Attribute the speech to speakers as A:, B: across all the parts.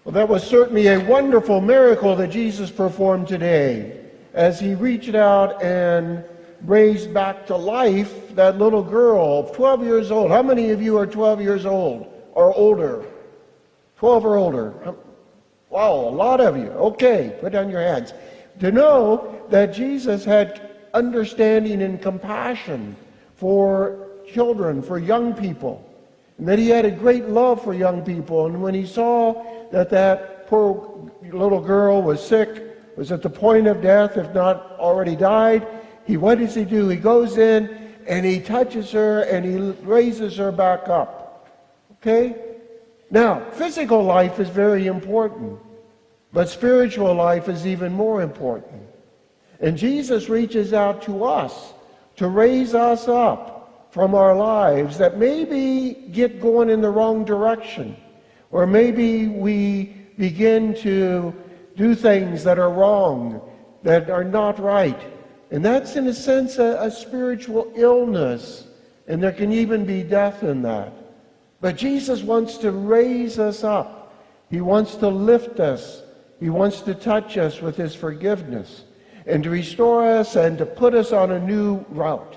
A: Well, that was certainly a wonderful miracle that Jesus performed today as he reached out and raised back to life that little girl, 12 years old. How many of you are 12 years old or older? 12 or older. Wow, a lot of you. Okay, put down your hands. To know that Jesus had understanding and compassion for children, for young people, and that he had a great love for young people. And when he saw that poor little girl was sick, was at the point of death, if not already died, what does he do? He goes in and he touches her and he raises her back up. Okay? Now, physical life is very important, but spiritual life is even more important. And Jesus reaches out to us to raise us up from our lives that maybe get going in the wrong direction, or maybe we begin to do things that are wrong, that are not right. And that's, in a sense, a spiritual illness. And there can even be death in that. But Jesus wants to raise us up. He wants to lift us. He wants to touch us with his forgiveness and to restore us and to put us on a new route.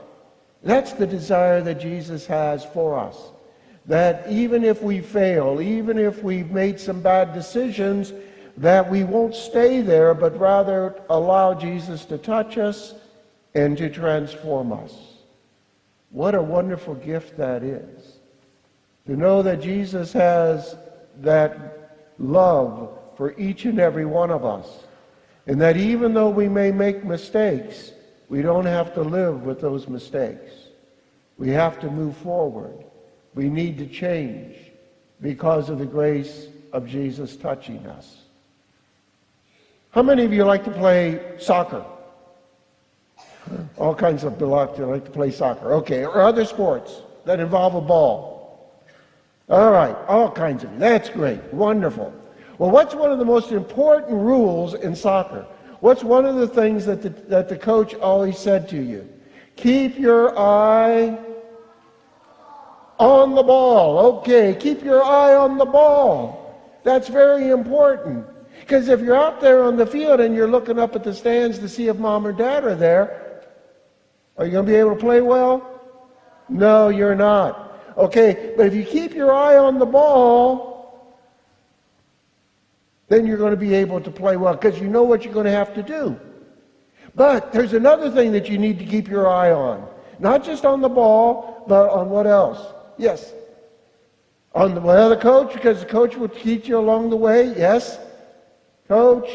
A: That's the desire that Jesus has for us. That even if we fail, even if we've made some bad decisions, that we won't stay there, but rather allow Jesus to touch us and to transform us. What a wonderful gift that is. To know that Jesus has that love for each and every one of us. And that even though we may make mistakes, we don't have to live with those mistakes. We have to move forward. We need to change because of the grace of Jesus touching us. How many of you like to play soccer? All kinds of people like to play soccer. Okay, or other sports that involve a ball. All right, all kinds of you. That's great, wonderful. Well, what's one of the most important rules in soccer? What's one of the things that the coach always said to you? Keep your eye on the ball. Okay, keep your eye on the ball. That's very important. Because if you're out there on the field and you're looking up at the stands to see if mom or dad are there, are you going to be able to play well? No, you're not. Okay, but if you keep your eye on the ball, then you're going to be able to play well because you know what you're going to have to do. But there's another thing that you need to keep your eye on. Not just on the ball, but on what else? Yes. On the coach, because the coach will teach you along the way. Yes. Coach,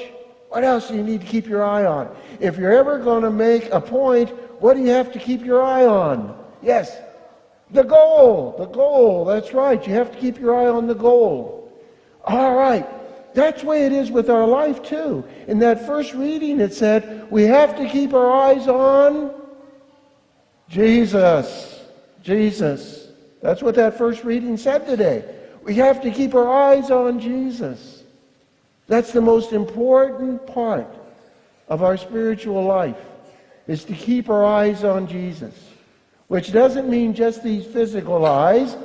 A: what else do you need to keep your eye on? If you're ever going to make a point, what do you have to keep your eye on? Yes. The goal. The goal. That's right. You have to keep your eye on the goal. All right. That's the way it is with our life too. In that first reading it said, we have to keep our eyes on Jesus. Jesus. That's what that first reading said today. We have to keep our eyes on Jesus. That's the most important part of our spiritual life, is to keep our eyes on Jesus. Which doesn't mean just these physical eyes,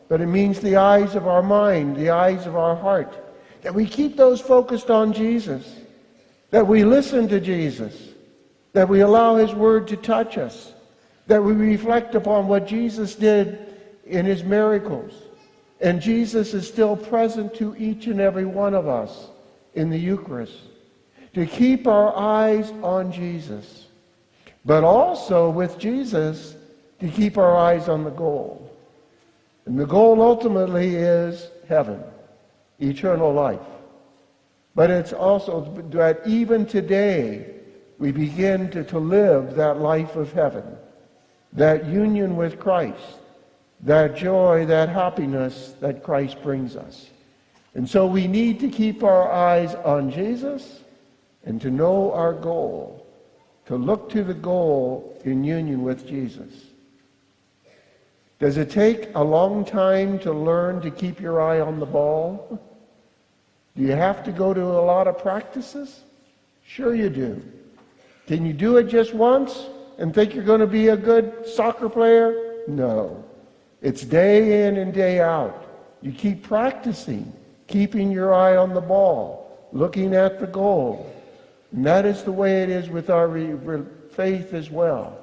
A: but it means the eyes of our mind, the eyes of our heart. That we keep those focused on Jesus. That we listen to Jesus. That we allow his word to touch us. That we reflect upon what Jesus did in his miracles. And Jesus is still present to each and every one of us in the Eucharist. To keep our eyes on Jesus. But also with Jesus, to keep our eyes on the goal. And the goal ultimately is heaven. Eternal life. But it's also that even today we begin to live that life of heaven. That union with Christ. That joy, that happiness that Christ brings us. And so we need to keep our eyes on Jesus and to know our goal. To look to the goal in union with Jesus. Does it take a long time to learn to keep your eye on the ball? Do you have to go to a lot of practices? Sure you do. Can you do it just once and think you're going to be a good soccer player? No. It's day in and day out. You keep practicing. keeping your eye on the ball, looking at the goal. And that is the way it is with our faith as well.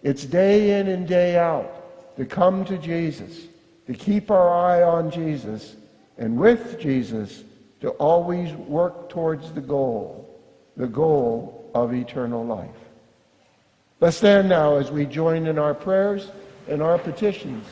A: It's day in and day out to come to Jesus, to keep our eye on Jesus, and with Jesus to always work towards the goal of eternal life. Let's stand now as we join in our prayers and our petitions.